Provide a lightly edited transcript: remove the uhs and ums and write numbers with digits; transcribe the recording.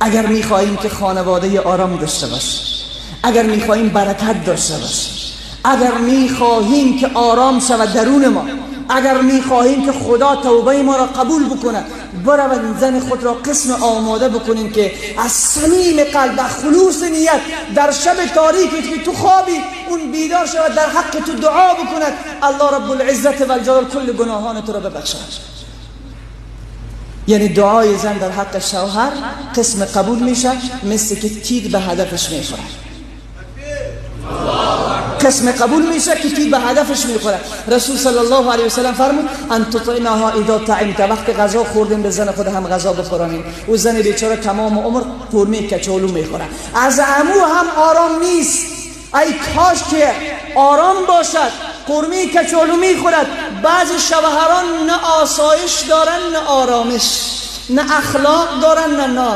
اگر میخواهیم که خانواده آرام داشته باشه، اگر میخواهیم برکت داشته باشه، اگر میخواهیم که آرام شود درون ما، اگر میخواهیم که خدا توبه ما را قبول بکنه، برو زن خود را قسم آماده بکنین که از صمیم قلب و خلوص نیت در شب تاریکی که تو خوابی اون بیدار شود، در حق تو دعا بکند الله رب العزت و الجلال کل گناهان تو را ببخشد. یعنی دعای زن در حق شوهر قسم قبول میشه، مثل که تیر به هدفش میخوره. قسم قبول میشه که تیر به هدفش میخوره. رسول صلی الله علیه و سلم فرمود ان تطعمها اذا طعمت، وقتی غذا خوردیم به زن خود هم غذا بخورانیم. او زن بیچاره تمام عمر قورمه کچالو میخوره، از عمو هم آرام نیست. ای کاش که آرام باشد، قورمه کچالو میخورد. بعضی شوهران نه آسایش دارن نه آرامش، نه اخلاق دارن نه نام.